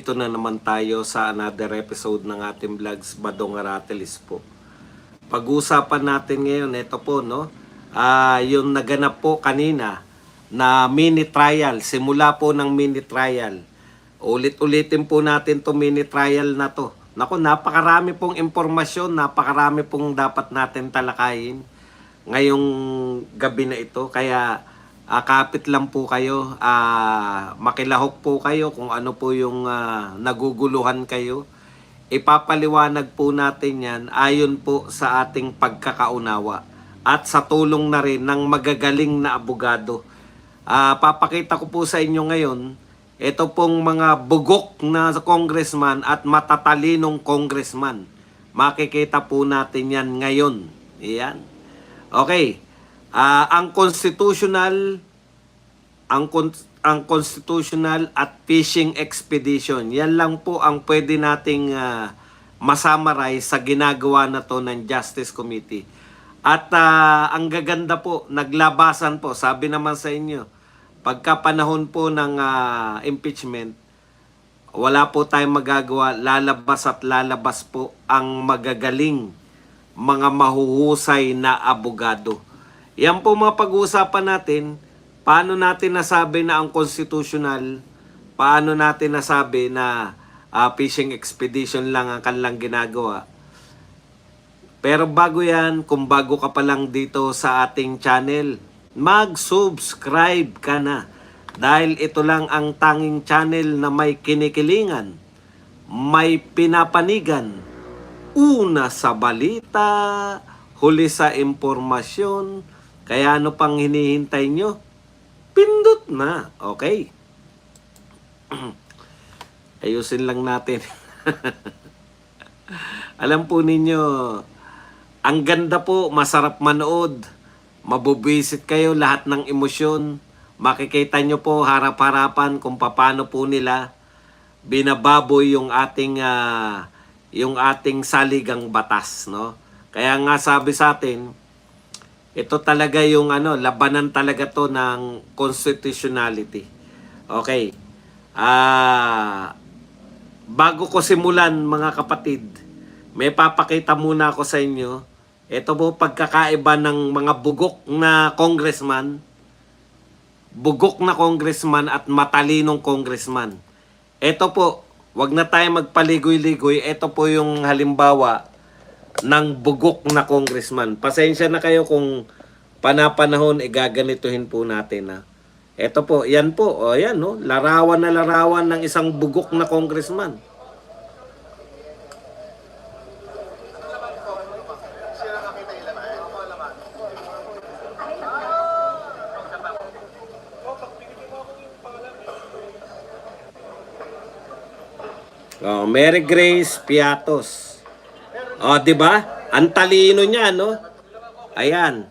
nandito na naman tayo sa another episode ng ating vlogs, Badong Aratelis po. Pag-uusapan natin ngayon, ito po, no? Yung naganap po kanina na mini trial, simula po ng mini trial. Ulit-ulitin po natin to mini trial na to. Naku, napakarami pong impormasyon, napakarami pong dapat natin talakayin ngayong gabi na ito. Kaya kapit lang po kayo, makilahok po kayo kung ano po yung naguguluhan kayo. Ipapaliwanag po natin yan ayon po sa ating pagkakaunawa at sa tulong na rin ng magagaling na abogado. Papakita ko po sa inyo ngayon, ito pong mga bugok na congressman at matatalinong congressman. Makikita po natin yan ngayon. Iyan. Okay. Ang constitutional at fishing expedition, yan lang po ang pwede nating masummarize sa ginagawa na to ng Justice Committee. At ang gaganda po, naglabasan po, sabi naman sa inyo, pagka panahon po ng impeachment, wala po tayong magagawa, lalabas at lalabas po ang magagaling mga mahuhusay na abogado. Yan po mga pag-uusapan natin, paano natin nasabi na ang constitutional, paano natin nasabi na fishing expedition lang ang kanilang ginagawa. Pero bago yan, kung bago ka pa lang dito sa ating channel, mag-subscribe ka na. Dahil ito lang ang tanging channel na may kinikilingan, may pinapanigan, una sa balita, huli sa impormasyon. Kaya ano pang hinihintay nyo? Pindot na. Okay. Ayusin lang natin. Alam po ninyo, ang ganda po, masarap manood. Mabubisit kayo lahat ng emosyon. Makikita nyo po harap-harapan kung paano po nila binababoy yung ating saligang batas, no? Kaya nga sabi sa atin, ito talaga yung labanan talaga to ng constitutionality. Okay. Bago ko simulan mga kapatid, may papakita muna ako sa inyo. Ito po pagkakaiba ng mga bugok na congressman at matalinong congressman. Ito po, wag na tayo magpaligoy-ligoy. Ito po yung halimbawa ng bugok na congressman. Pasensya na kayo kung panapanahon gaganituhin po natin. Ito po, yan po. O yan, no? Larawan na larawan ng isang bugok na congressman. Mary Grace Piatos. Di ba? Ang talino niya, no? Ayan.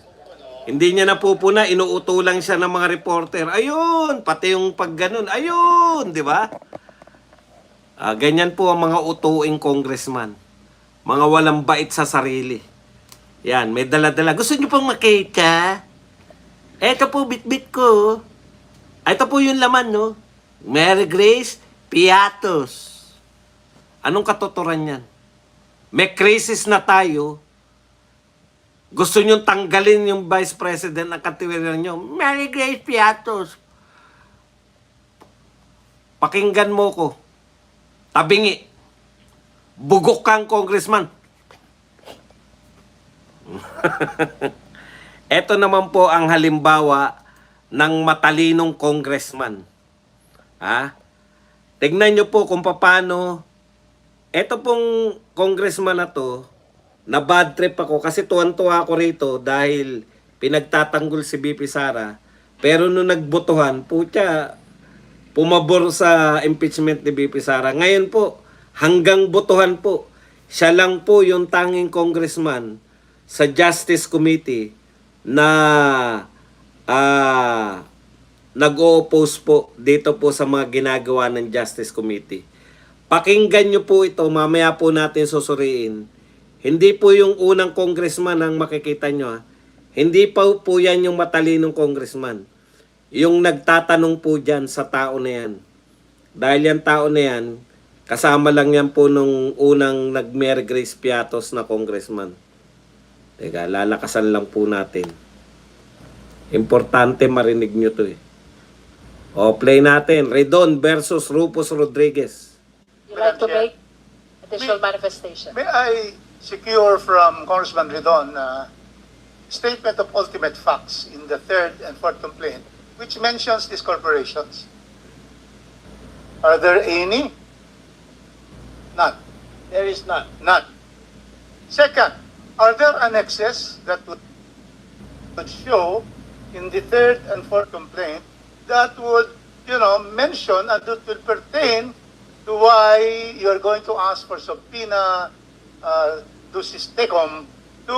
Hindi niya napupuna, inuutulang siya ng mga reporter. Ayun, pati yung pagganon. Ayun, di ba? Ganyan po ang mga utuing congressman. Mga walang bait sa sarili. Yan, may dala-dala. Gusto niyo pong makita? Eto po, bit-bit ko. Ito po yung laman, no? Mary Grace Piatos. Anong katuturan yan? May crisis na tayo. Gusto nyo tanggalin yung Vice President ng katiwiran nyo. Mary Grace Piatos. Pakinggan mo ko. Tabingi. Bugok kang congressman. Ito naman po ang halimbawa ng matalinong congressman. Tignan nyo po kung paano. Ito pong congressman na to, na bad trip ako kasi tuwan-tuwa ako rito dahil pinagtatanggol si BP Sara. Pero nung nagbotohan, pumabor sa impeachment ni BP Sara. Ngayon po, hanggang botohan po, siya lang po yung tanging congressman sa Justice Committee na nag-o-oppose po dito po sa mga ginagawa ng Justice Committee. Pakinggan nyo po ito, mamaya po natin susuriin. Hindi po yung unang congressman ang makikita nyo. Hindi pa po yan yung matalinong congressman. Yung nagtatanong po dyan sa tao na yan. Dahil yan tao na yan, Kasama lang yan po nung unang nag-Mary Grace Piatos na congressman. Teka, lalakasan lang po natin. Importante marinig nyo to eh. O, play natin. Redon versus Rufus Rodriguez. You like to Madam Chair. make additional manifestation? May I secure from Congressman Ridon statement of ultimate facts in the third and fourth complaint, which mentions these corporations? Are there any? None. There is none. None. Second, are there annexes that would show in the third and fourth complaint that would, mention and that will pertain to why you're going to ask for subpoena to Sistecom to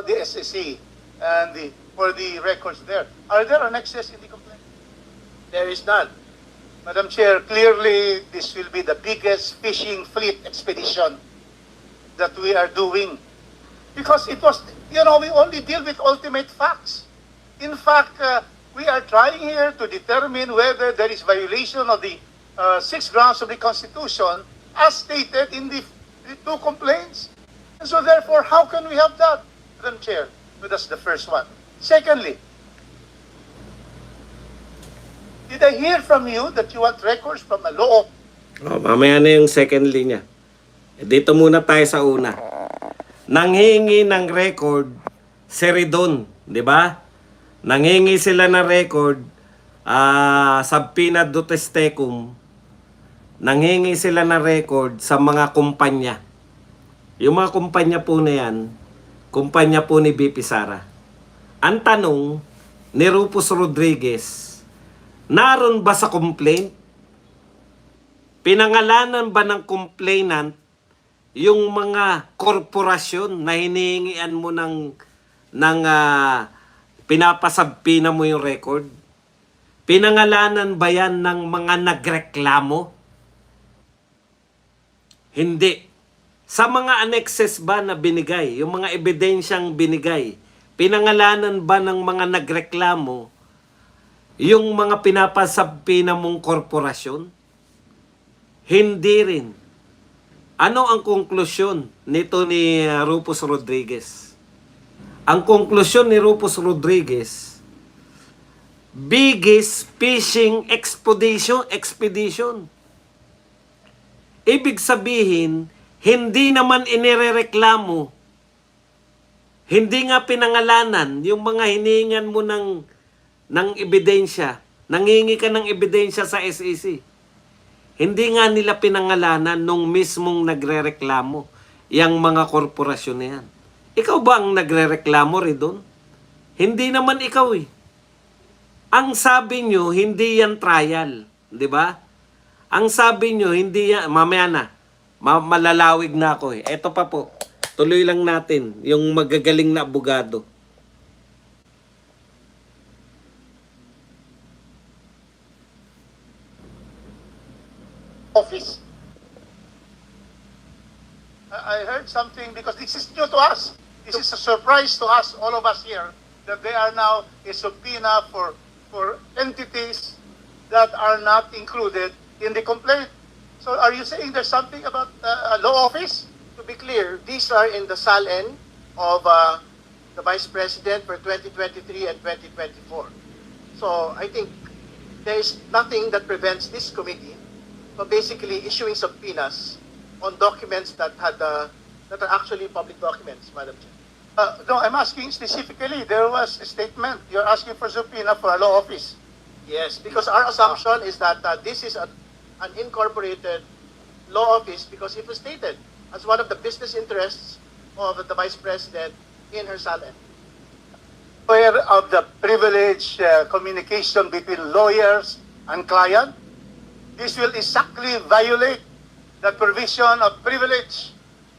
the SEC and for the records there? Are there annexes in the complaint? There is none. Madam Chair, clearly this will be the biggest fishing fleet expedition that we are doing. Because it was, we only deal with ultimate facts. In fact, we are trying here to determine whether there is violation of the 6 grounds of the Constitution as stated in the 2 complaints. And so therefore, how can we have that, Madam Chair? So that's the first one. Secondly, did I hear from you that you want records from a law? O, mamaya na yung second linya. Dito muna tayo sa una. Nanghingi ng record si Redon, di ba? Nanghingi sila ng record subpoena Dutestecum. Nanghingi sila ng record sa mga kumpanya. Yung mga kumpanya po na yan, kumpanya po ni BP Sara. Ang tanong ni Rufus Rodriguez, naroon ba sa complaint? Pinangalanan ba ng complainant yung mga korporasyon na hinihingian mo ng pinapasabpina mo yung record? Pinangalanan ba yan ng mga nagreklamo? Hindi. Sa mga annexes ba na binigay, yung mga ebidensyang binigay, pinangalanan ba ng mga nagreklamo yung mga pinapasabpina mong korporasyon? Hindi rin. Ano ang konklusyon nito ni Rufus Rodriguez? Ang konklusyon ni Rufus Rodriguez, biggest fishing expedition. Ibig sabihin, hindi naman inirereklamo, hindi nga pinangalanan yung mga hiningan mo ng ebidensya. Nangingi ka ng ebidensya sa SEC. Hindi nga nila pinangalanan nung mismong nagrereklamo yung mga korporasyon na yan. Ikaw ba ang nagrereklamo Redon? Hindi naman ikaw eh. Ang sabi nyo, hindi yan trial. Di ba? Ang sabi nyo, hindi yan, mamaya na, malalawig na ako eh. Eto pa po, tuloy lang natin yung magagaling na abogado. Office. I heard something because this is new to us. This is a surprise to us, all of us here, that they are now a subpoena for entities that are not included in the complaint. So are you saying there's something about a law office? To be clear, these are in the SALN of the Vice President for 2023 and 2024. So I think there is nothing that prevents this committee from basically issuing subpoenas on documents that are actually public documents, Madam Chair. No, I'm asking specifically. There was a statement. You're asking for subpoena for a law office. Yes, because our assumption is that this is an incorporated law office because it was stated as one of the business interests of the Vice President in her SALN. Aware of the privilege communication between lawyers and client, this will exactly violate the provision of privilege.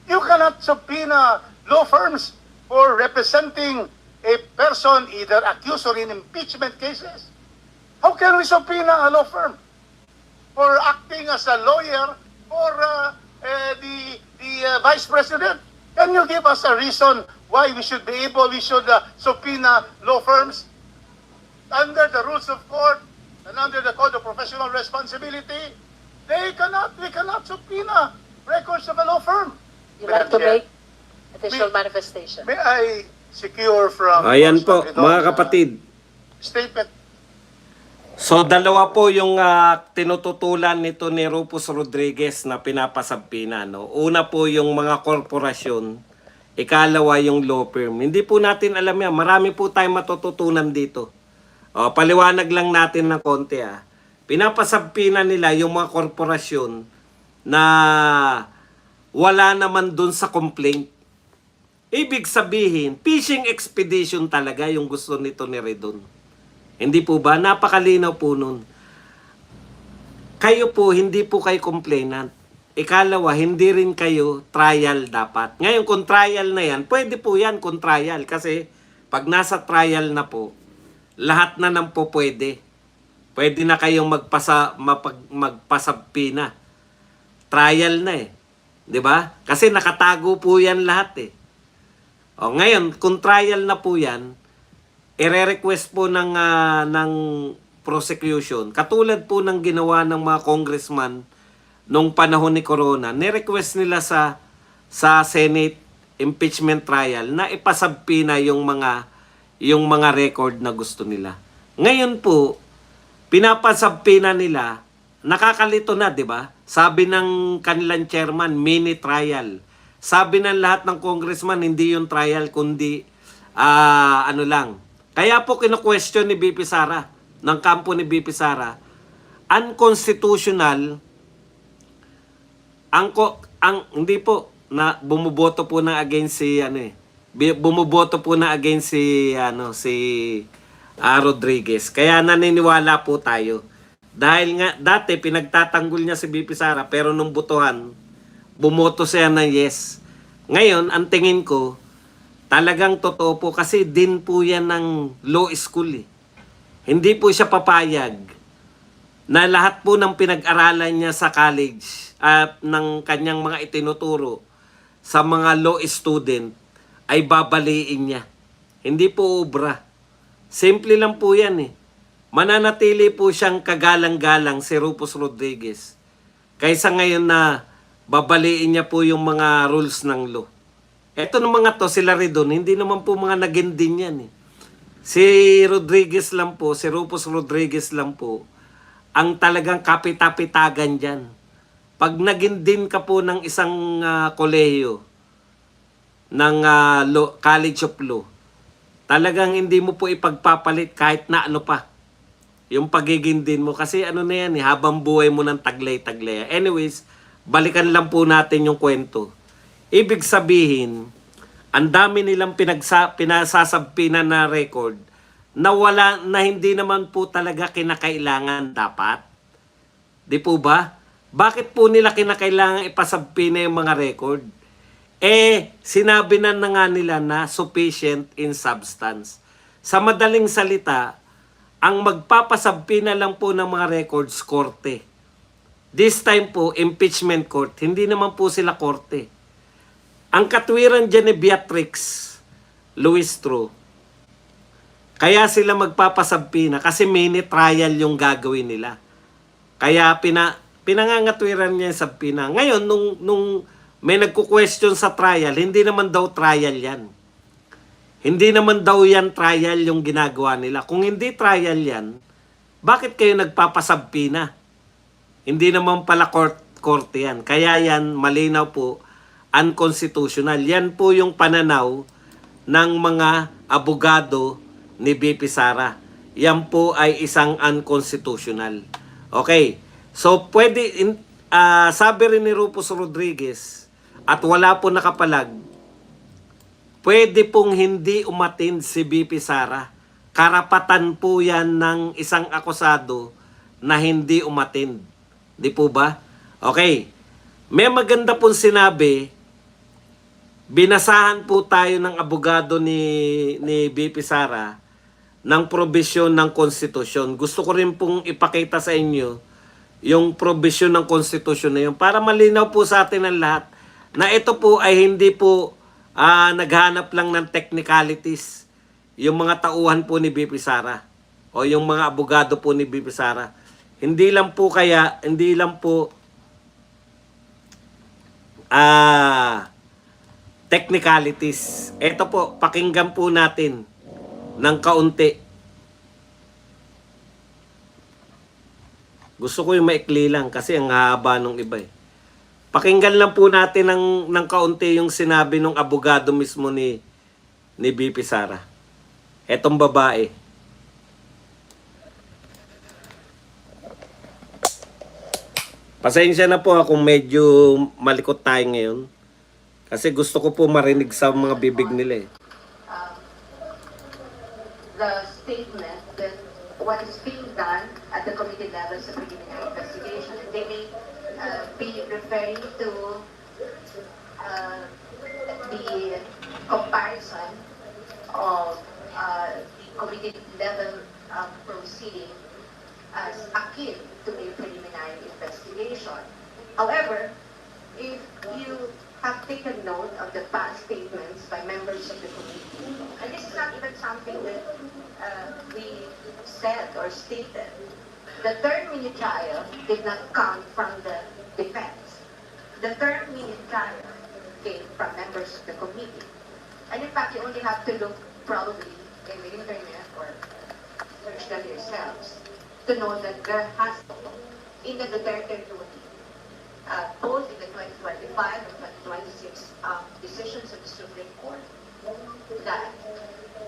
You cannot subpoena law firms for representing a person either accused or in impeachment cases. How can we subpoena a law firm for acting as a lawyer for the Vice President? Can you give us a reason why we should subpoena law firms under the rules of court and under the Code of Professional Responsibility? We cannot subpoena records of a law firm. You like to Madam Chair, make additional manifestation? May I secure from Ayan po, Congressman mga Ridon's, kapatid. statement? So dalawa po yung tinututulan nito ni Rufus Rodriguez na pinapasabpina. No? Una po yung mga korporasyon, ikalawa yung law firm. Hindi po natin alam yan. Marami po tayong matututunan dito. O, paliwanag lang natin ng konti. Pinapasabpina nila yung mga korporasyon na wala naman dun sa complaint. Ibig sabihin, fishing expedition talaga yung gusto nito ni Redon. Hindi po ba? Napakalinaw po nun. Kayo po, hindi po kayo complainant. Ikalawa, hindi rin kayo trial dapat. Ngayon, kung trial na yan, pwede po yan kung trial. Kasi pag nasa trial na po, lahat na nang po pwede. Pwede na kayong magpasabpina. Trial na eh. 'Di ba? Kasi nakatago po yan lahat eh. O, ngayon, kung trial na po yan, ire-request po ng prosecution, katulad po ng ginawa ng mga congressman nung panahon ni Corona, ni-request nila sa Senate impeachment trial na ipasabpina yung mga record na gusto nila. Ngayon po, pinapasabpina nila, nakakalito na, 'di ba? Sabi ng kanilang chairman, mini trial. Sabi ng lahat ng congressman, hindi yung trial kundi ano lang. Kaya po kino-question ni BP Sara, ng kampo ni BP Sara, unconstitutional hindi po na bumuboto po na against si bumuboto po na against si Rodriguez. Kaya naniniwala po tayo. Dahil nga dati pinagtatanggol niya si BP Sara pero nung butuhan bumoto siya ng yes. Ngayon, ang tingin ko, talagang totoo po kasi din po yan ng law school eh. Hindi po siya papayag na lahat po ng pinag-aralan niya sa college at ng kanyang mga itinuturo sa mga law student ay babaliin niya. Hindi po obra. Simple lang po yan eh. Mananatili po siyang kagalang-galang si Rufus Rodriguez kaysa ngayon na babaliin niya po yung mga rules ng law. Eto ng mga to, sila Redon, hindi naman po mga naging din yan eh. Si Rodriguez lang po, si Rufus Rodriguez lang po, ang talagang kapitapitagan dyan. Pag naging din ka po ng isang kolehiyo, ng College of Law, talagang hindi mo po ipagpapalit kahit na ano pa. Yung pagiging din mo. Kasi ano na yan eh, habang buhay mo ng taglay-taglay. Anyways, balikan lang po natin yung kwento. Ibig sabihin, ang dami nilang pinasasabpinan na record na hindi naman po talaga kinakailangan dapat. Di po ba? Bakit po nila kinakailangan ipasabpina yung mga record? Sinabi na nga nila na sufficient in substance. Sa madaling salita, ang magpapasabpina lang po ng mga records, korte. This time po, impeachment court. Hindi naman po sila korte. Ang katwiran dyan ni Beatrix Luistro, kaya sila magpapasabpina kasi mini trial yung gagawin nila. Kaya pinangangatwiran niya yung sabpina. Ngayon, nung may nagko-question sa trial, hindi naman daw trial yan. Hindi naman daw yan trial yung ginagawa nila. Kung hindi trial yan, bakit kayo nagpapasabpina? Hindi naman pala korte yan. Kaya yan, malinaw po, unconstitutional. Yan po yung pananaw ng mga abogado ni BP Sara. Yan po ay isang unconstitutional. Okay. So, sabi rin ni Rufus Rodriguez, at wala po nakapalag, pwede pong hindi umattend si BP Sara. Karapatan po yan ng isang akusado na hindi umattend. Di po ba? Okay. May maganda pong sinabi, binasahan po tayo ng abogado ni BP Sara ng probisyon ng konstitusyon. Gusto ko rin pong ipakita sa inyo yung probisyon ng konstitusyon na yun para malinaw po sa atin ang lahat na ito po ay hindi po naghanap lang ng technicalities yung mga tauhan po ni BP Sara o yung mga abogado po ni BP Sara. Hindi lang po technicalities. Ito po, pakinggan po natin ng kaunti. Gusto ko yung maikli lang kasi ang haba nung iba eh. Pakinggan lang po natin ng kaunti yung sinabi ng abogado mismo ni BP Sara. Etong babae. Pasensya na po kung medyo malikot tayo ngayon. Kasi gusto ko po marinig sa mga bibig nila eh. The statement that what is being done at the committee level sa preliminary investigation, they may be referring to the comparison of the committee level proceeding as akin to a preliminary investigation. However, if you have taken note of the past statements by members of the committee, and this is not even something that we said or stated, the third mini trial did not come from the defense. The third mini trial came from members of the committee. And in fact, you only have to look probably in the internet or search them yourselves to know that there has in the Duterte ruling, both in the 2025 and 2026 decisions of the Supreme Court, that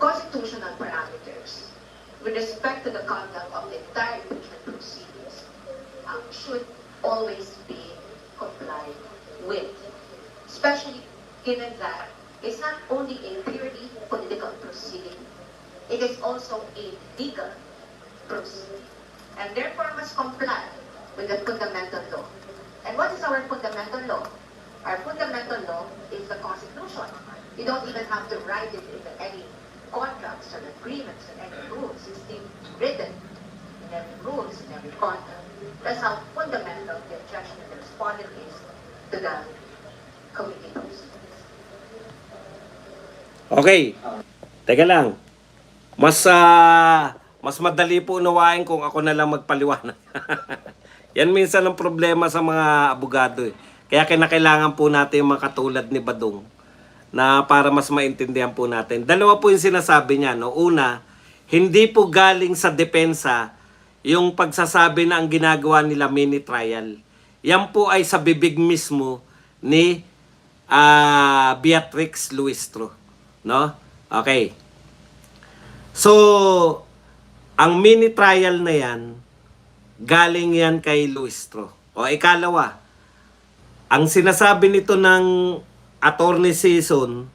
constitutional parameters with respect to the conduct of the entire impeachment proceedings should always be complied with, especially given that it's not only a purely political proceeding, it is also a legal proceeding, and therefore must comply with the fundamental law. And what is our fundamental law? Our fundamental law is the Constitution. You don't even have to write it in any contracts or agreements or any rules. It's being written in every rules, in every contract. That's how fundamental the objection of the respondent is to the committee proceedings. Okay. Teka lang. Mas madali po unawain kung ako na lang magpaliwanag. Yan minsan ang problema sa mga abogado eh. Kaya kinakailangan po natin yung mga katulad ni Badong na para mas maintindihan po natin. Dalawa po yung sinasabi niya. No? Una, hindi po galing sa depensa yung pagsasabi na ang ginagawa nila mini trial. Yan po ay sa bibig mismo ni Beatrix Luistro. No? Okay. So, ang mini trial na yan, galing yan kay Luistro. O ikalawa, ang sinasabi nito ng attorney season,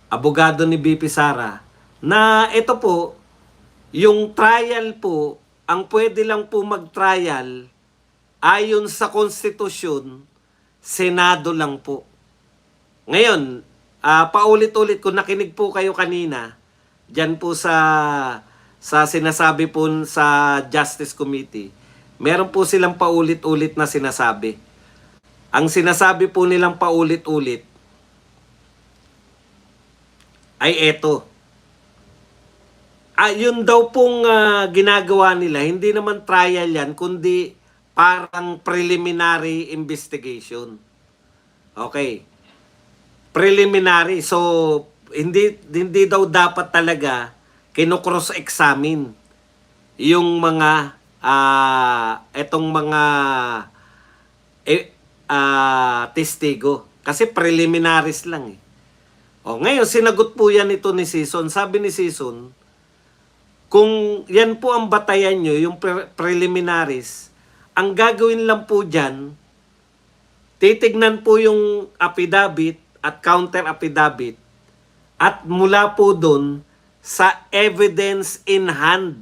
abogado ni BP Sara, na ito po, yung trial po, ang pwede lang po mag-trial ayon sa konstitusyon, Senado lang po. Ngayon, paulit-ulit, kung nakinig po kayo kanina, dyan po sa sinasabi po sa Justice Committee, meron po silang paulit-ulit na sinasabi. Ang sinasabi po nilang paulit-ulit ay eto. Yun daw pong ginagawa nila, hindi naman trial yan, kundi parang preliminary investigation. Okay. Preliminary. So, hindi daw dapat talaga kino-cross-examine yung mga etong mga testigo. Kasi preliminaries lang eh. O, ngayon, sinagot po yan ito ni Season. Sabi ni Season, kung yan po ang batayan nyo, yung preliminaries, ang gagawin lang po dyan, titignan po yung affidavit at counter affidavit at mula po doon sa evidence in hand,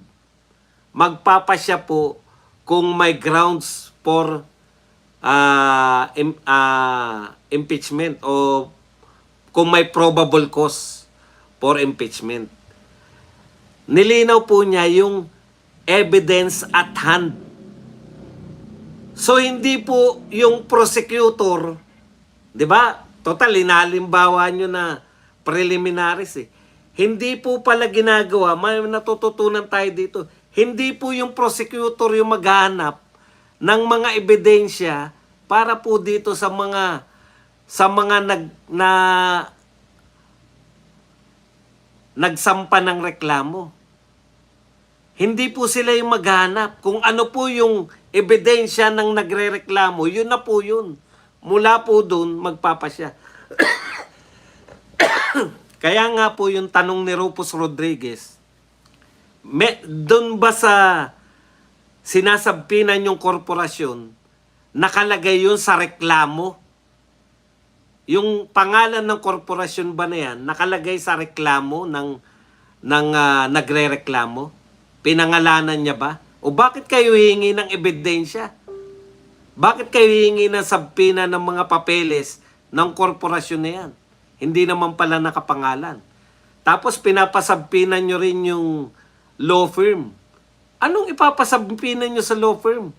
magpapasya po kung may grounds for impeachment o kung may probable cause for impeachment. Nilinaw po niya yung evidence at hand. So hindi po yung prosecutor, 'di ba? Total inalimbawa nyo na preliminaries eh. Hindi po pala ginagawa, may natututunan tayo dito. Hindi po yung prosecutor yung maghahanap ng mga ebidensya para po dito sa mga nagsampa ng reklamo. Hindi po sila yung maghanap. Kung ano po yung ebidensya ng nagrereklamo, yun na po yun. Mula po dun, magpapasya. Kaya nga po yung tanong ni Rufus Rodriguez, doon ba sa sinasabpinan yung korporasyon, nakalagay yun sa reklamo? Yung pangalan ng korporasyon ba na yan, nakalagay sa reklamo ng nagrereklamo? Pinangalanan niya ba? O bakit kayo hihingi ng ebidensya? Bakit kayo hihingi ng sabpina ng mga papeles ng korporasyon na yan? Hindi naman pala nakapangalan. Tapos pinapasabpinan nyo rin yung law firm. Anong ipapasabpinan nyo sa law firm?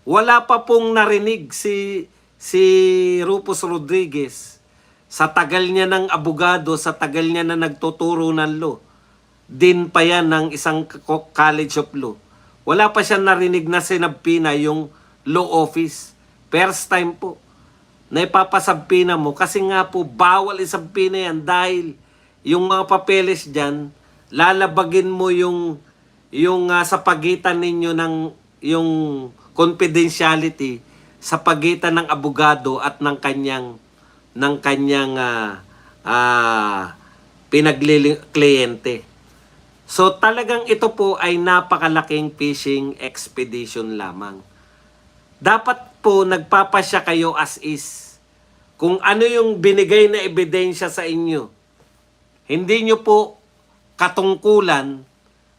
Wala pa pong narinig si Rufus Rodriguez sa tagal niya ng abogado, sa tagal niya na nagtuturo ng law. Din pa yan ng isang college of law. Wala pa siya narinig na sinabpina yung law office. First time po na ipapasabpina mo kasi nga po bawal isabpina yan dahil yung mga papeles dyan, lalabagin mo yung sa pagitan ninyo ng yung confidentiality sa pagitan ng abogado at ng kanyang kliyente. So talagang ito po ay napakalaking fishing expedition lamang. Dapat po nagpapasya kayo as is. Kung ano yung binigay na ebidensya sa inyo, hindi nyo po katungkulan,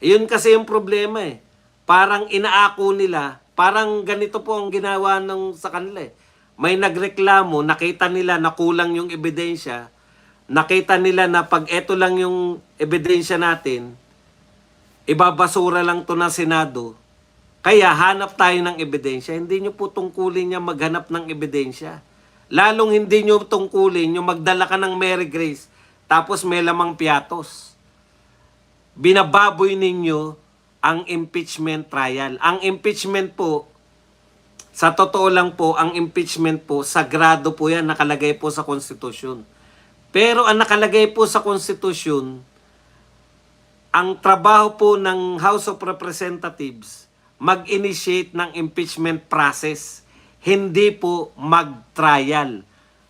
yun kasi yung problema eh. Parang inaako nila, parang ganito po ang ginawa sa kanila eh. May nagreklamo, nakita nila na kulang yung ebidensya, nakita nila na pag eto lang yung ebidensya natin, ibabasura lang to ng Senado, kaya hanap tayo ng ebidensya. Hindi nyo po tungkulin niya maghanap ng ebidensya. Lalong hindi nyo tungkulin yung magdala ka ng Mary Grace, tapos may lamang piatos. Binababoy ninyo ang impeachment trial. Ang impeachment po, sa totoo lang po, ang impeachment po, sagrado po yan, nakalagay po sa konstitusyon. Pero ang nakalagay po sa konstitusyon, ang trabaho po ng House of Representatives, mag-initiate ng impeachment process, hindi po mag-trial.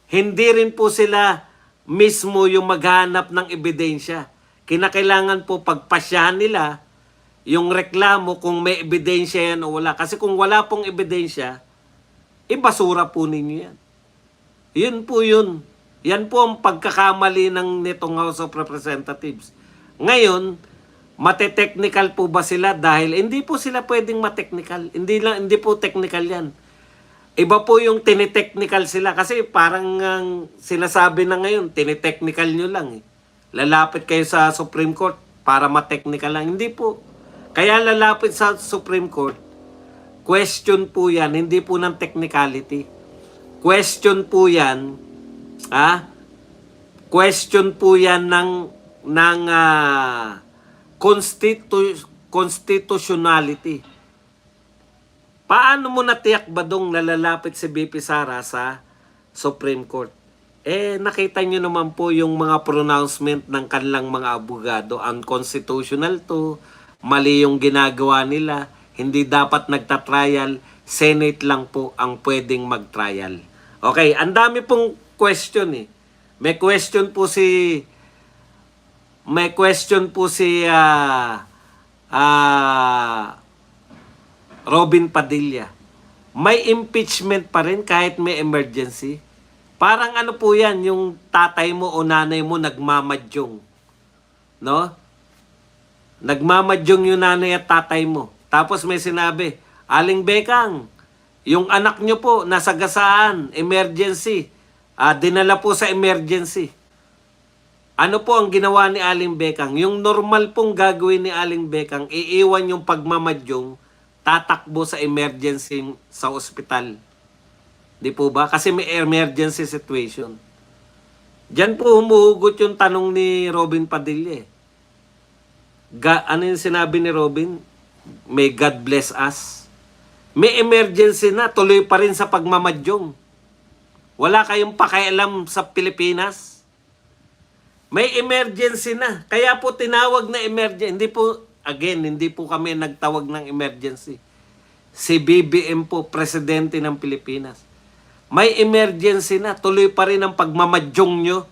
Hindi rin po sila mismo yung maghanap ng ebidensya. Kinakailangan po pagpasyahan nila yung reklamo kung may ebidensya yan o wala. Kasi kung wala pong ebidensya, ibasura po ninyo yan. Yun po yun. Yan po ang pagkakamali ng nitong House of Representatives. Ngayon, mate-technical po ba sila? Dahil hindi po sila pwedeng matechnical. Hindi po technical yan. Iba po yung tinitechnical sila. Kasi parang sinasabi na ngayon, tinitechnical nyo lang eh. Lalapit kayo sa Supreme Court para matechnical lang. Hindi po. Kaya lalapit sa Supreme Court, question po yan, hindi po ng technicality. Question po yan, question po yan ng constitutionality. Paano mo natiyak ba dong nalalapit si BP Sara sa Supreme Court? Nakita nyo naman po yung mga pronouncement ng kanilang mga abogado. Unconstitutional to, mali yung ginagawa nila, hindi dapat nagtatrial, Senate lang po ang pwedeng mag-trial. Okay, ang dami pong question eh. May question po si Robin Padilla. May impeachment pa rin kahit may emergency. Parang ano po yan, yung tatay mo o nanay mo nagmamadyong. No? Nagmamadyong yung nanay at tatay mo. Tapos may sinabi, Aling Bekang, yung anak nyo po nasa gasaan, emergency. Dinala po sa emergency. Ano po ang ginawa ni Aling Bekang? Yung normal pong gagawin ni Aling Bekang, iiwan yung pagmamadyong, tatakbo sa emergency sa ospital. Di po ba? Kasi may emergency situation. Diyan po humuhugot yung tanong ni Robin Padilla. Ano yung sinabi ni Robin? May God bless us. May emergency na, tuloy pa rin sa pagmamadyong. Wala kayong pakialam sa Pilipinas. May emergency na. Kaya po tinawag na emergency. Hindi po kami nagtawag ng emergency. Si BBM po, presidente ng Pilipinas. May emergency na. Tuloy pa rin ang pagmamadyong nyo.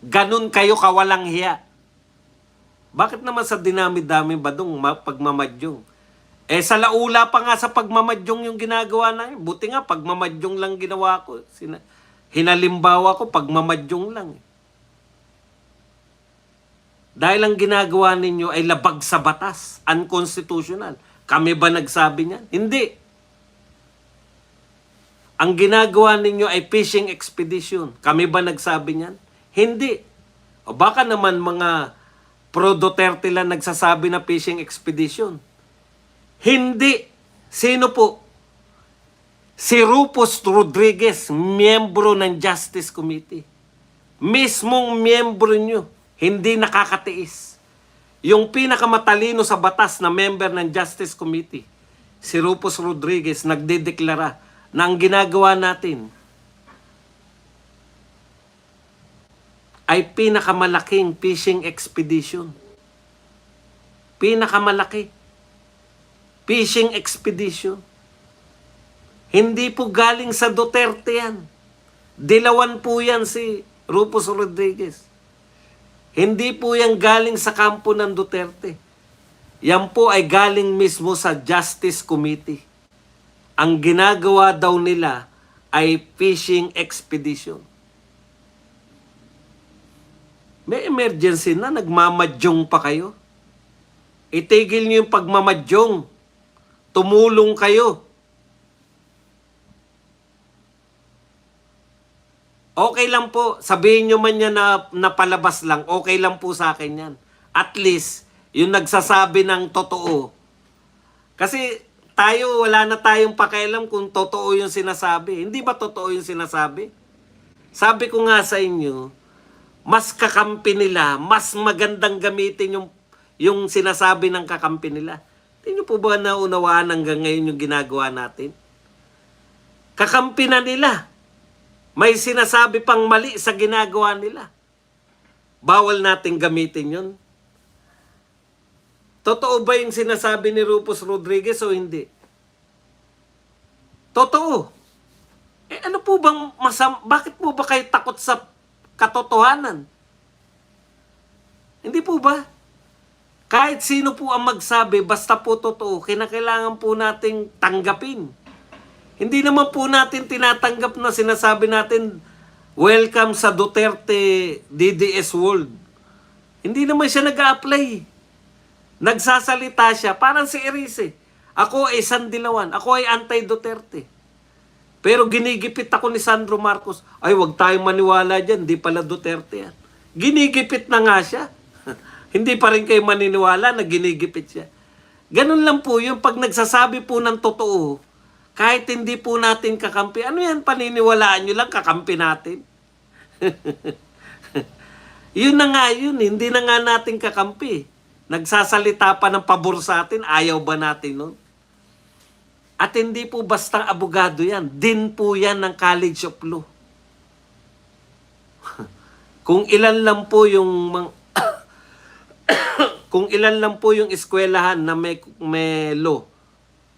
Ganun kayo kawalang hiya. Bakit naman sa dinami-dami badong pagmamadyong? Sa laula pa nga sa pagmamadyong yung ginagawa namin. Buti nga, pagmamadyong lang ginawa ko. Hinalimbawa ko, pagmamadyong lang. Dahil ang ginagawa ninyo ay labag sa batas, unconstitutional. Kami ba nagsabi niyan? Hindi. Ang ginagawa ninyo ay fishing expedition. Kami ba nagsabi niyan? Hindi. O baka naman mga pro-Duterte lang nagsasabi na fishing expedition. Hindi. Sino po? Si Rufus Rodriguez, miyembro ng Justice Committee. Mismong miyembro nyo, hindi nakakatiis. Yung pinakamatalino sa batas na member ng Justice Committee, si Rufus Rodriguez, nagdedeklara na ang ginagawa natin ay pinakamalaking fishing expedition. Pinakamalaki. Fishing expedition. Hindi po galing sa Duterte yan. Dilawan po yan si Rufus Rodriguez. Hindi po yan galing sa kampo ng Duterte. Yan po ay galing mismo sa Justice Committee. Ang ginagawa daw nila ay fishing expedition. May emergency na, nagmamadyong pa kayo. Itigil niyo yung pagmamadyong. Tumulong kayo. Okay lang po, sabihin nyo man yan na napalabas lang, okay lang po sa akin yan. At least, yung nagsasabi ng totoo. Kasi tayo, wala na tayong pakialam kung totoo yung sinasabi. Hindi ba totoo yung sinasabi? Sabi ko nga sa inyo, mas kakampi nila, mas magandang gamitin yung sinasabi ng kakampi nila. Hindi nyo po ba naunawaan hanggang ngayon yung ginagawa natin? Kakampi na nila. May sinasabi pang mali sa ginagawa nila. Bawal nating gamitin yun. Totoo ba yung sinasabi ni Rufus Rodriguez o hindi? Totoo. Ano po bang bakit po ba kayo takot sa katotohanan? Hindi po ba? Kahit sino po ang magsabi, basta po totoo, kinakailangan po nating tanggapin. Hindi naman po natin tinatanggap na sinasabi natin, welcome sa Duterte DDS world. Hindi naman siya nag-a-apply. Nagsasalita siya, parang si Erice. Ako ay Sandilawan, ako ay anti-Duterte. Pero ginigipit ako ni Sandro Marcos. Ay, wag tayong maniwala dyan, di pala Duterte yan. Ginigipit na nga siya. Hindi pa rin kayo maniniwala na ginigipit siya. Ganun lang po yung pag nagsasabi po ng totoo, kahit hindi po natin kakampi, ano yan, paniniwalaan nyo lang, kakampi natin. Yun na nga yun, hindi na nga natin kakampi. Nagsasalita pa ng pabor sa atin, ayaw ba natin nun? At hindi po basta abogado yan, din po yan ng College of Law. Kung ilan lang po yung kung ilan lang po yung eskwelahan na may law,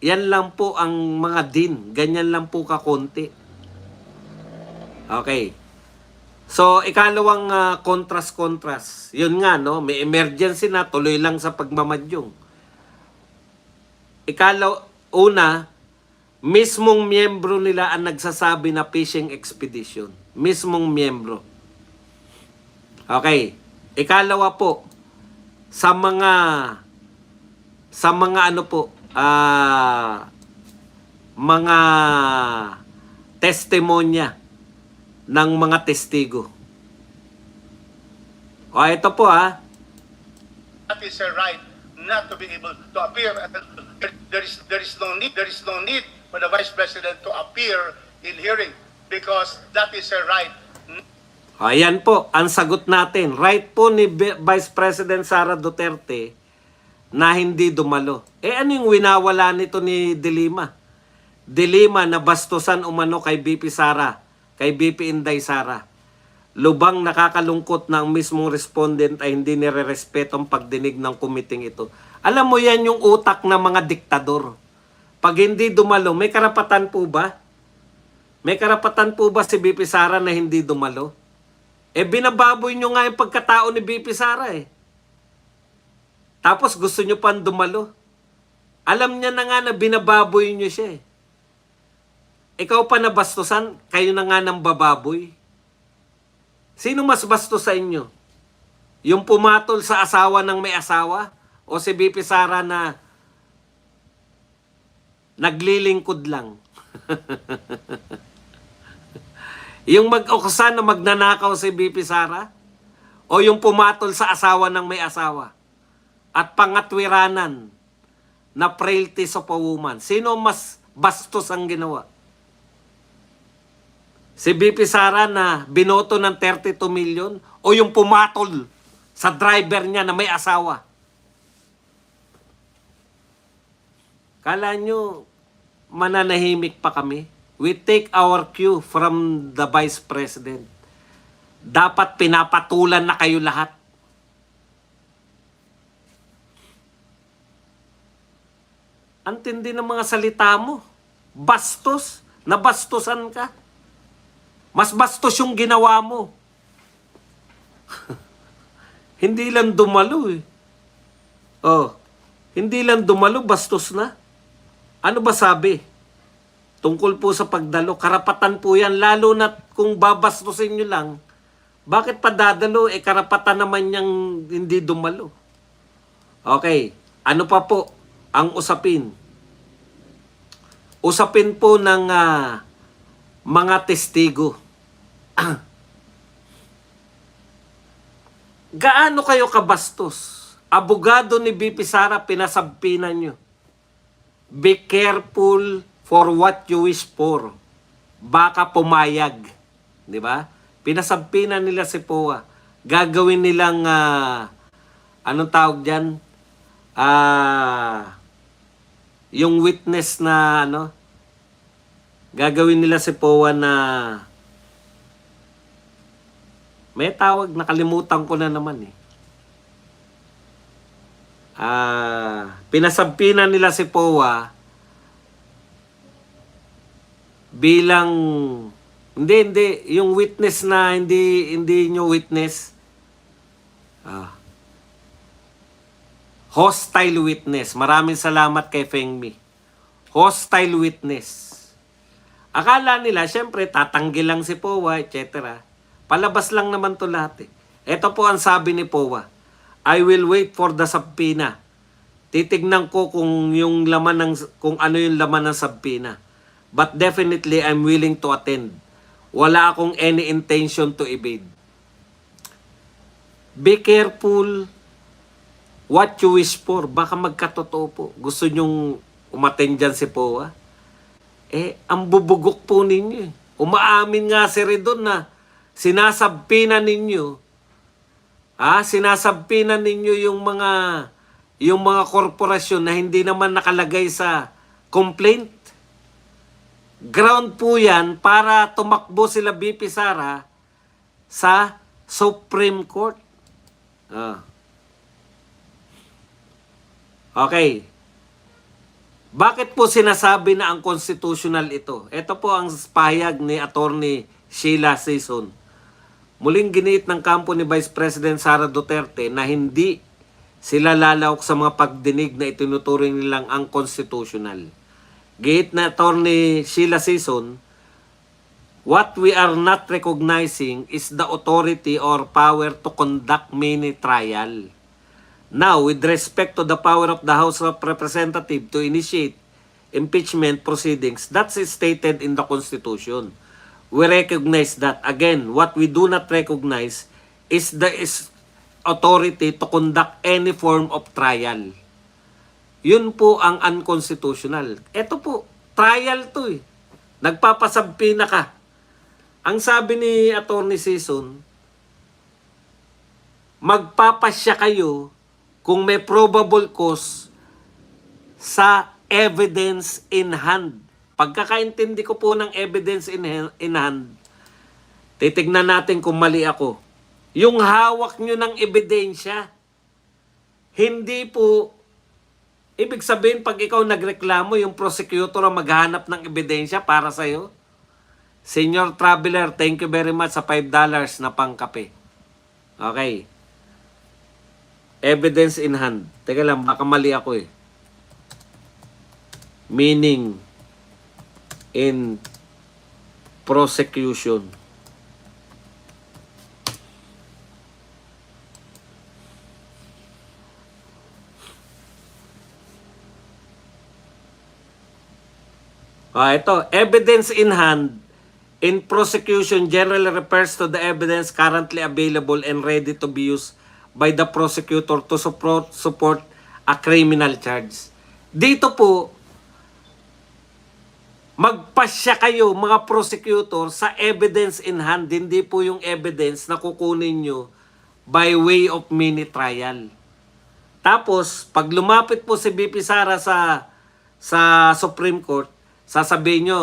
yan lang po ang mga din. Ganyan lang po kakonti. Okay. So, ikalawang kontras-kontras. Yun nga, no? May emergency na, tuloy lang sa pagmamadyong. Una, mismong miyembro nila ang nagsasabi na fishing expedition. Mismong miyembro. Okay. Ikalawa po, sa mga ano po, mga testimonya ng mga testigo. O ito po That is a right not to be able to appear. There is no need for the Vice President to appear in hearing because that is a right. Ayan po, ang sagot natin. Right po ni Vice President Sara Duterte na hindi dumalo. Ano yung winawala nito ni De Lima? De Lima na bastusan umano kay BP Sara, kay BP Inday Sara. Lubang nakakalungkot na ang mismong respondent ay hindi nire-respeto ang pagdinig ng kumiting ito. Alam mo yan yung utak ng mga diktador. Pag hindi dumalo, may karapatan po ba? May karapatan po ba si BP Sara na hindi dumalo? Binababoy nyo nga yung pagkatao ni BP Sara eh. Tapos gusto nyo pang dumalo. Alam niya na nga na binababoy nyo siya eh. Ikaw pa nabastusan, kayo na nga ng bababoy. Sino mas bastos sa inyo? Yung pumatol sa asawa ng may asawa? O si BP Sara na naglilingkod lang? Yung mag-ukusan na magnanakaw si BP Sara? O yung pumatol sa asawa ng may asawa? At pangatwiranan na frailties of a woman? Sino mas bastos ang ginawa? Si BP Sara na binoto ng 32 million o yung pumatol sa driver niya na may asawa? Kala nyo mananahimik pa kami? We take our cue from the Vice President. Dapat pinapatulan na kayo lahat. Ang tindi ng mga salita mo. Bastos. Nabastusan ka. Mas bastos yung ginawa mo. Hindi lang dumalo eh. Hindi lang dumalo, bastos na. Ano ba sabi? Tungkol po sa pagdalo, karapatan po yan, lalo na kung babastusin nyo lang. Bakit pa dadalo? Karapatan naman niyang hindi dumalo. Okay, ano pa po ang usapin? Usapin po ng mga testigo. Gaano kayo kabastos? Abogado ni BP Sara, pinasabpinan nyo. Be careful for what you wish for. Baka pumayag. Di ba? Pinasabpinan nila si POA. Gagawin nilang, anong tawag dyan? Yung witness na, gagawin nila si POA na, may tawag, nakalimutan ko na naman eh. Pinasabpinan nila si POA bilang hindi yung witness na hindi nyo witness, hostile witness. Maraming salamat kay Fengmi. Hostile witness. Akala nila syempre tatanggi lang si POA, etc. Palabas lang naman to lahat eh. Ito po ang sabi ni POA. I will wait for the subpoena. Titignan ko kung ano yung laman ng subpoena. But definitely I'm willing to attend. Wala akong any intention to evade. Be careful what you wish for. Baka magkatotoo po. Gusto nyong umattend dyan si POA? Ang bubugok po ninyo. Umaamin nga si Redon na sinasabpina ninyo. Sinasabpinan ninyo yung mga korporasyon na hindi naman nakalagay sa complaint. Ground po yan para tumakbo sila BP Sara sa Supreme Court. Okay. Bakit po sinasabi na ang constitutional ito? Ito po ang pahayag ni Attorney Sheila Sison. Muling giniit ng kampo ni Vice President Sara Duterte na hindi sila lalawak sa mga pagdinig na itinuturing nilang ang constitutional. Giit na Attorney Sheila Sison, what we are not recognizing is the authority or power to conduct mini trial. Now, with respect to the power of the House of Representatives to initiate impeachment proceedings, that's stated in the Constitution. We recognize that. Again, what we do not recognize is the authority to conduct any form of trial. Yun po ang unconstitutional. Ito po, trial to eh. Nagpapasabpina ka. Ang sabi ni Attorney Sison, magpapasya kayo kung may probable cause sa evidence in hand. Pagkakaintindi ko po ng evidence in hand, titignan natin kung mali ako. Yung hawak nyo ng ebidensya, hindi po, ibig sabihin pag ikaw nagreklamo, yung prosecutor ang maghanap ng ebidensya para sa'yo. Senior Traveler, thank you very much sa $5 na pangkape. Okay. Evidence in hand. Teka lang, baka mali ako eh. Meaning in prosecution. Ito, evidence in hand in prosecution generally refers to the evidence currently available and ready to be used by the prosecutor to support a criminal charge. Dito po, magpasya kayo mga prosecutor sa evidence in hand, hindi po yung evidence na kukunin nyo by way of mini trial. Tapos, pag lumapit po si BP Sara sa Supreme Court, sasabihin nyo,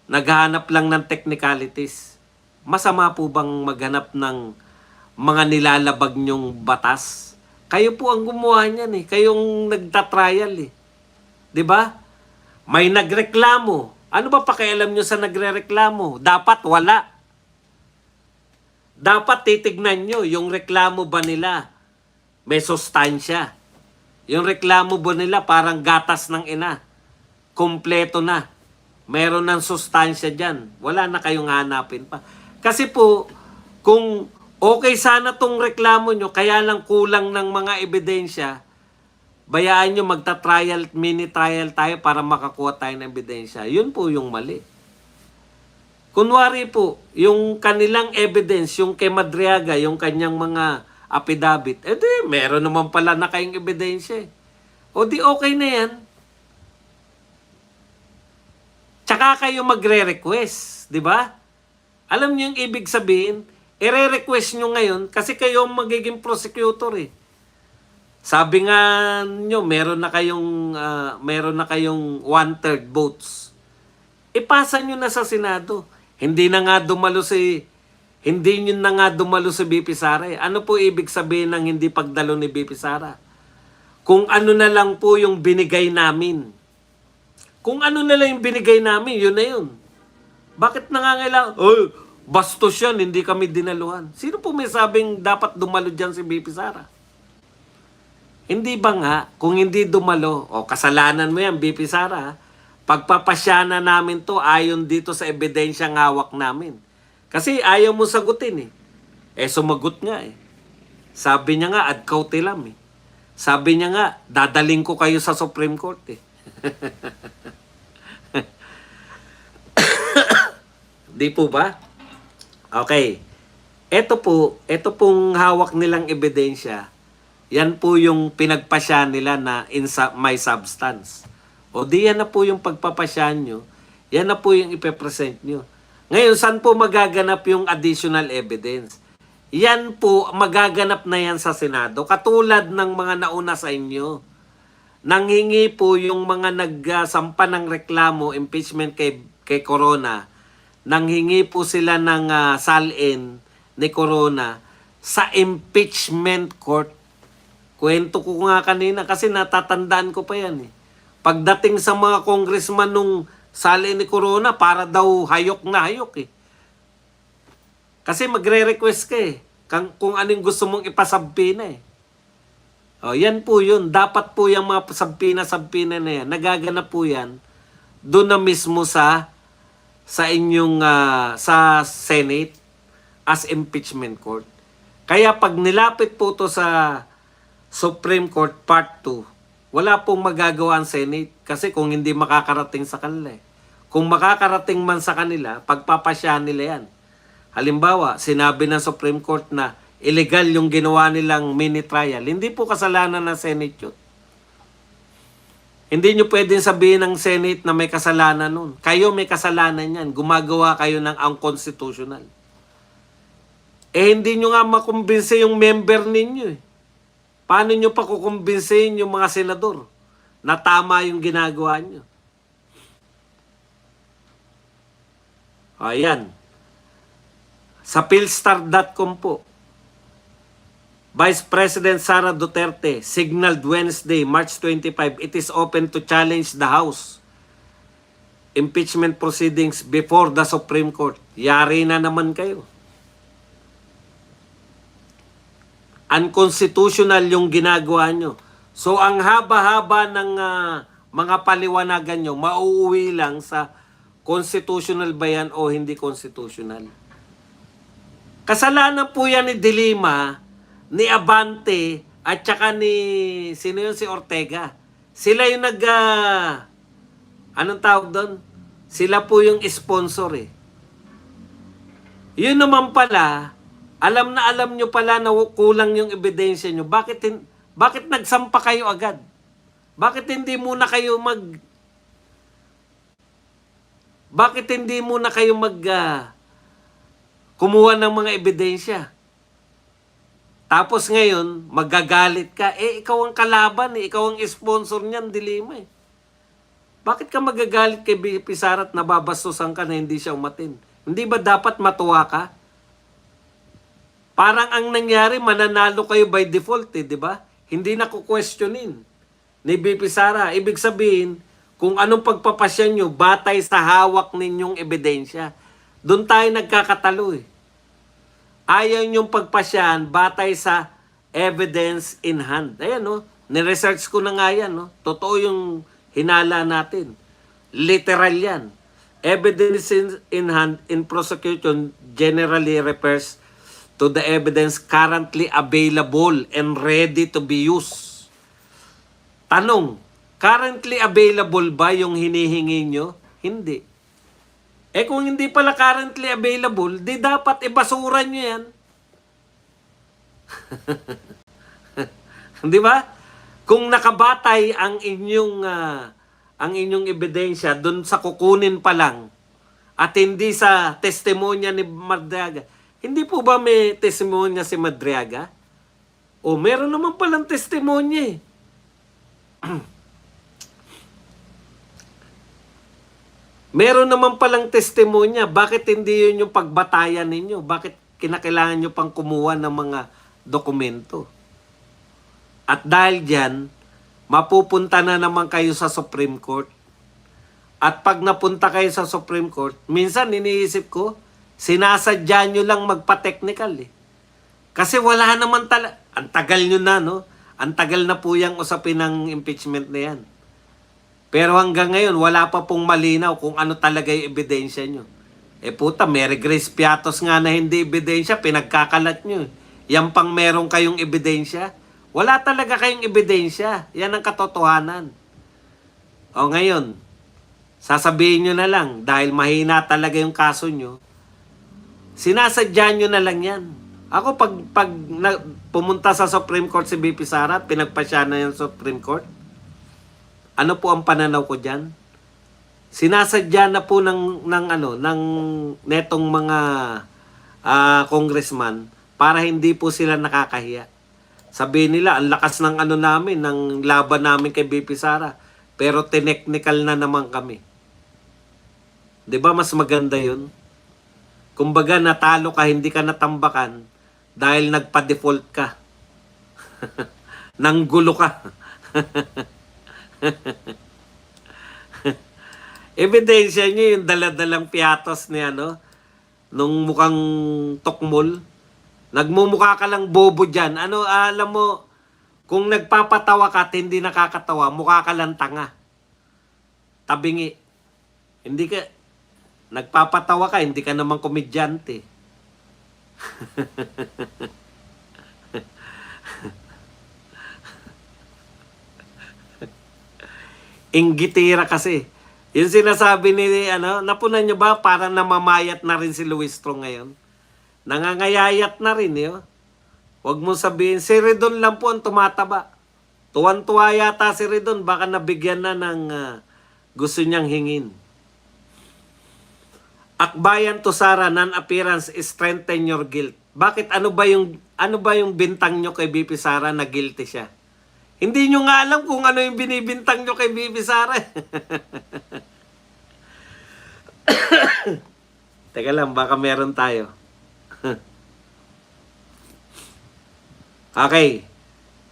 naghahanap lang ng technicalities. Masama po bang maghanap ng mga nilalabag nyong batas? Kayo po ang gumawa niyan eh. Kayong nagtatrial eh. 'Di ba? May nagreklamo. Ano ba pakialam nyo sa nagrereklamo? Dapat wala. Dapat titignan nyo yung reklamo ba nila may sustansya. Yung reklamo ba nila parang gatas ng ina. Kompleto na. Meron ng sustansya dyan. Wala na kayong hanapin pa. Kasi po, kung okay sana tong reklamo nyo, kaya lang kulang ng mga ebidensya, bayaan nyo magta-trial, mini-trial tayo para makakuha tayo ng ebidensya. Yun po yung mali. Kunwari po, yung kanilang evidence, yung kay Madriaga, yung kanyang mga affidavit, meron naman pala na kayong ebidensya. O di okay na yan. Tsaka kayo magre-request, di ba? Alam niyo yung ibig sabihin? I-re-request nyo ngayon kasi kayo ang magiging prosecutor eh. Sabi nga nyo, meron na kayong 1/3 votes. Ipasa nyo na sa Senado. Hindi nyo na nga dumalo si BP Sara. Ano po ibig sabihin ng hindi pagdalo ni BP Sara? Kung ano na lang po yung binigay namin. Kung ano na lang yung binigay namin, yun na yun. Bakit nangangailangan? Oh, bastos yan, hindi kami dinaluhan. Sino po may sabing dapat dumalo dyan si BP Sara? Hindi ba nga, kung hindi dumalo, kasalanan mo yan, BP Sara, pagpapasya na namin to ayon dito sa ebidensyang hawak namin. Kasi ayaw mo sagutin eh. Sumagot nga eh. Sabi niya nga, ad cautelam eh. Sabi niya nga, dadaling ko kayo sa Supreme Court eh. Di po ba? Okay. Ito pong hawak nilang ebidensya, yan po yung pinagpasya nila na may substance. O di yan na po yung pagpapasya nyo, yan na po yung ipepresent nyo. Ngayon, saan po magaganap yung additional evidence? Yan po, magaganap na yan sa Senado. Katulad ng mga nauna sa inyo. Nanghingi po yung mga nagsampa ng reklamo, impeachment kay Corona, nanghingi po sila ng salin ni Corona sa impeachment court. Kwento ko nga kanina kasi natatandaan ko pa yan eh. Pagdating sa mga congressman nung salin ni Corona, para daw hayok na hayok eh. Kasi magre-request ka eh. Kung anong gusto mong ipasabpina eh. Yan po yun. Dapat po yung mga sabpina na yan. Nagaganap po yan doon na mismo sa inyong sa Senate as impeachment court. Kaya pag nilapit po to sa Supreme Court Part 2, wala pong magagawa ang Senate kasi kung hindi makakarating sa kanila eh. Kung makakarating man sa kanila, pagpapasyahan nila yan. Halimbawa, sinabi ng Supreme Court na illegal yung ginawa nilang mini trial. Hindi po kasalanan ng Senate yun. Hindi nyo pwedeng sabihin ng Senate na may kasalanan nun. Kayo may kasalanan yan. Gumagawa kayo ng unconstitutional. Hindi nyo nga makumbinse yung member ninyo eh. Paano nyo pa kukumbinsihin yung mga senador na tama yung ginagawa nyo? Ayan. Sa philstar.com po, Vice President Sara Duterte signaled Wednesday, March 25, it is open to challenge the House impeachment proceedings before the Supreme Court. Yari na naman kayo. Unconstitutional yung ginagawa nyo. So ang haba-haba ng mga paliwanagan nyo, mauuwi lang sa constitutional ba yan o hindi constitutional. Kasalanan po yan ni Dilima, ni Abante, at saka ni, sino yun, si Ortega. Sila yung anong tawag doon? Sila po yung sponsor eh. Yun naman pala, alam na alam nyo pala na kulang yung ebidensya nyo. Bakit nagsampa kayo agad? Bakit hindi muna kayo kumuha ng mga ebidensya? Tapos ngayon, magagalit ka. Ikaw ang kalaban eh. Ikaw ang sponsor niyan, Dilima eh. Bakit ka magagalit kay BP Sara at nababastusan ka na hindi siya umatin? Hindi ba dapat matuwa ka? Parang ang nangyari, mananalo kayo by default eh, di ba? Hindi na kukwestiyonin ni BP Sara. Ibig sabihin, kung anong pagpapasya nyo, batay sa hawak ninyong ebidensya. Doon tayo nagkakatalo eh. Ayaw nyong pagpasyahan batay sa evidence in hand. Ayan no, niresearch ko na nga yan. No? Totoo yung hinala natin. Literal yan. Evidence in hand in prosecution generally refers to the evidence currently available and ready to be used. Tanong, currently available ba yung hinihingi nyo? Hindi. Kung hindi pala currently available, di dapat ibasura nyo yan. Di ba? Kung nakabatay ang inyong ebidensya doon sa kukunin pa lang at hindi sa testimonya ni Madriaga. Hindi po ba may testimonya si Madriaga? O meron naman palang testimonya eh. Meron naman palang testimonya. Bakit hindi yun yung pagbatayan ninyo? Bakit kinakailangan nyo pang kumuha ng mga dokumento? At dahil dyan, mapupunta na naman kayo sa Supreme Court. At pag napunta kayo sa Supreme Court, minsan iniisip ko, sinasadya nyo lang magpa-technical eh. Kasi wala naman ang tagal nyo na, no? Ang tagal na po yung usapin ng impeachment na yan. Pero hanggang ngayon, wala pa pong malinaw kung ano talaga yung ebidensya nyo. Puta, Mary Grace Piatos nga na hindi ebidensya, pinagkakalat nyo. Yan pang meron kayong ebidensya. Wala talaga kayong ebidensya. Yan ang katotohanan. O ngayon, sasabihin nyo na lang, dahil mahina talaga yung kaso nyo, sinasadya nyo na lang yan. Ako, pag pumunta sa Supreme Court si BP Sara, pinagpasya na yung Supreme Court, ano po ang pananaw ko diyan? Sinasadya na po ng netong mga congressman para hindi po sila nakakahiya. Sabihin nila, ang lakas ng namin, ng laban namin kay BP Sara, pero technical na naman kami. 'Di ba mas maganda 'yun? Kumbaga natalo ka, hindi ka natambakan dahil nagpa-default ka. Nanggulo ka. Ebidensya nyo yung daladalang piatos ni nung mukhang tukmol. Nagmumukha ka lang bobo dyan. Alam mo, kung nagpapatawa ka at hindi nakakatawa, mukha ka lang tanga. Tabingi. Hindi ka, nagpapatawa ka, hindi ka naman komedyante. Inggitira kasi. Yung sinasabi ni, napunan nyo ba, parang namamayat na rin si Luis Strong ngayon. Nangangayayat na rin, Huwag mo sabihin, si Redon lang po ang tumataba. Tuwan-tuwa yata si Redon, baka nabigyan na ng gusto niyang hingin. Akbayan to Sara, non-appearance strengthen your guilt. Bakit ano ba yung ano ba yung bintang nyo kay BP Sara na guilty siya? Hindi nyo nga alam kung ano yung binibintang nyo kay BP Sara. Teka lang, baka meron tayo. Okay.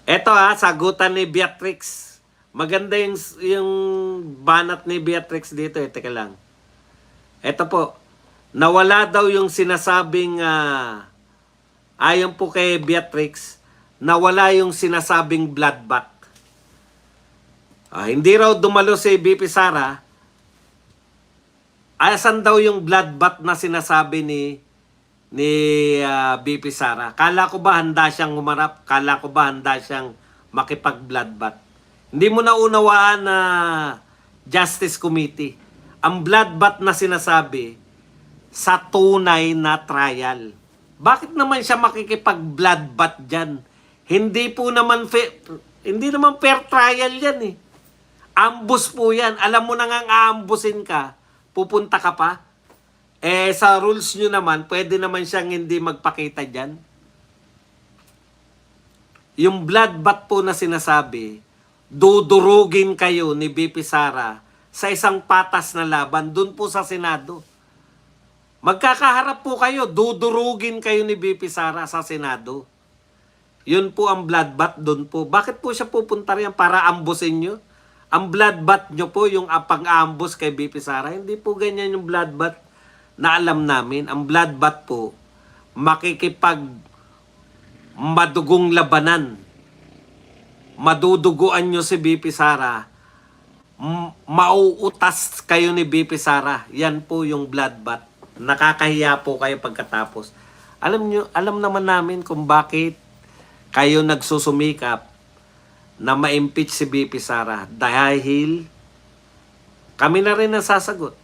Eto sagutan ni Beatrix. Maganda yung banat ni Beatrix dito Teka lang. Eto po. Nawala daw yung sinasabing ayon po kay Beatrix, nawala yung sinasabing bloodbath. Hindi raw dumalo si BP Sara. Asan daw yung bloodbath na sinasabi ni BP Sara? Kala ko ba handa siyang humarap? Kala ko ba handa siyang makipag-bloodbath? Hindi mo naunawaan na Justice Committee. Ang bloodbath na sinasabi sa tunay na trial. Bakit naman siya makikipag-bloodbath dyan? Hindi naman fair trial yan eh. Ambush po yan. Alam mo na nga aambusin ka, pupunta ka pa. Sa rules nyo naman, pwede naman siyang hindi magpakita dyan. Yung bloodbath po na sinasabi, dudurugin kayo ni BP Sara sa isang patas na laban dun po sa Senado. Magkakaharap po kayo, dudurugin kayo ni BP Sara sa Senado. Yun po ang bloodbath dun po. Bakit po siya pupunta riyan para ambusin nyo? Ang bloodbath nyo po yung pang-ambus kay BP Sara. Hindi po ganyan yung bloodbath na alam namin. Ang bloodbath po, makikipag madugong labanan. Maduduguan nyo si BP Sara. Mauutas kayo ni BP Sara. Yan po yung bloodbath. Nakakahiya po kayo pagkatapos. Alam naman namin kung bakit kayo nagsusumikap na ma-impeach si BP Sara. Dahil kami na rin ang sasagot.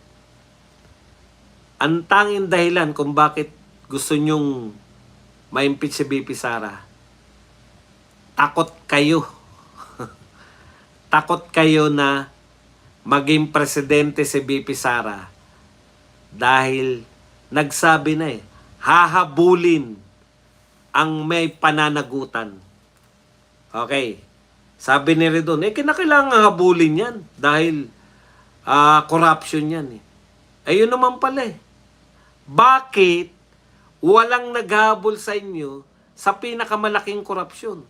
Ang tanging dahilan kung bakit gusto nyong ma-impeach si BP Sara, takot kayo. Takot kayo na maging presidente si BP Sara dahil nagsabi na hahabulin ang may pananagutan. Okay. Sabi ni Redon, kinakailangan habulin yan dahil corruption yan Ayun naman pala Bakit walang naghabol sa inyo sa pinakamalaking korupsyon?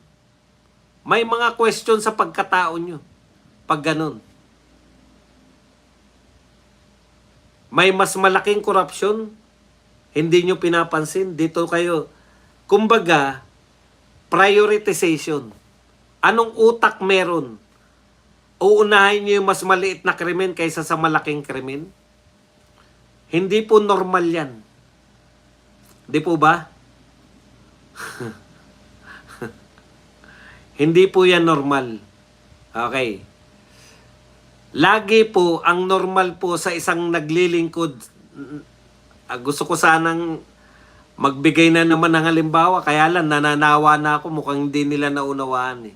May mga question sa pagkatao nyo. Pag ganun. May mas malaking korupsyon, hindi nyo pinapansin. Dito kayo, kumbaga, prioritization. Anong utak meron? Uunahin nyo yung mas maliit na krimen kaysa sa malaking krimen? Hindi po normal yan. Di po ba? Hindi po yan normal. Okay. Lagi po, ang normal po sa isang naglilingkod, gusto ko sanang magbigay na naman ng halimbawa, kaya lang nananawa na ako, mukhang hindi nila naunawaan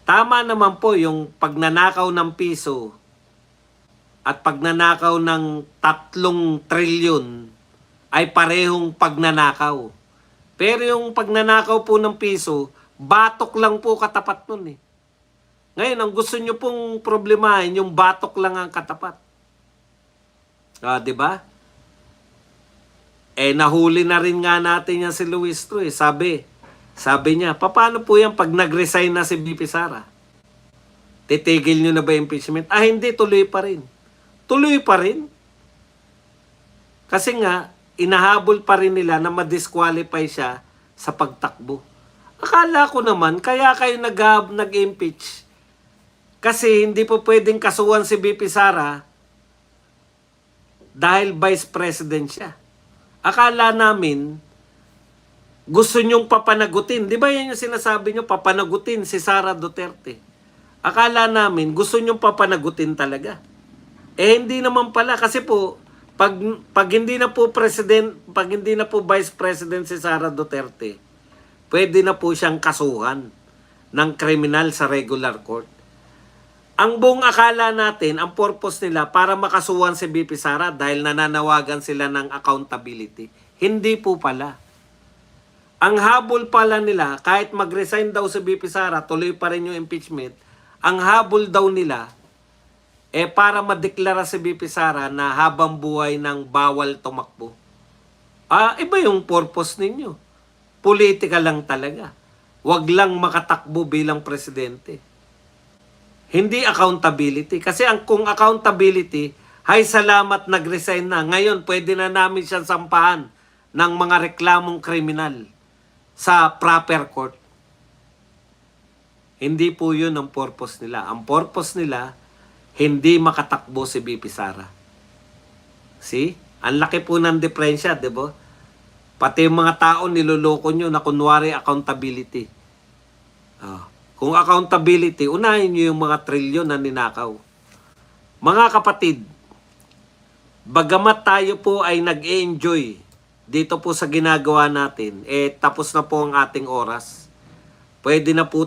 Tama naman po yung pagnanakaw ng piso at pagnanakaw ng 3 trilyon ay parehong pagnanakaw. Pero yung pagnanakaw po ng piso, batok lang po katapat nun Ngayon, ang gusto nyo pong problemahin, yung batok lang ang katapat. Di ba? Nahuli na rin nga natin yan si Luis to Sabi niya, paano po yan pag nag-resign na si BP Sara? Titigil nyo na ba impeachment? Hindi, tuloy pa rin. Tuloy pa rin. Kasi nga, inahabol pa rin nila na ma-disqualify siya sa pagtakbo. Akala ko naman, kaya kayo nag-impeach. Kasi hindi po pwedeng kasuhan si BP Sara dahil vice president siya. Akala namin, gusto nyong papanagutin. Di ba yan yung sinasabi nyo, papanagutin si Sara Duterte? Akala namin, gusto nyong papanagutin talaga. Hindi naman pala. Kasi po, pag hindi na po pag hindi na po vice president si Sara Duterte, pwede na po siyang kasuhan ng kriminal sa regular court. Ang buong akala natin, ang purpose nila para makasuhan si BP Sara dahil nananawagan sila ng accountability. Hindi po pala. Ang habol pala nila, kahit mag-resign daw si BP Sara, tuloy pa rin yung impeachment, ang habol daw nila, para madeklara si BP Sara na habang buhay ng bawal tumakbo. Iba yung purpose ninyo. Politika lang talaga. Wag lang makatakbo bilang presidente. Hindi accountability. Kasi kung accountability, hay salamat nag-resign na. Ngayon, pwede na namin siyang sampahan ng mga reklamong kriminal sa proper court. Hindi po yun ang purpose nila. Ang purpose nila, hindi makatakbo si BP Sara. See? Ang laki po ng diferensya, di ba? Pati yung mga tao niloloko nyo na kunwari accountability. Kung accountability, unahin nyo yung mga trilyon na ninakaw. Mga kapatid, bagamat tayo po ay nag-enjoy dito po sa ginagawa natin, tapos na po ang ating oras. Pwede na po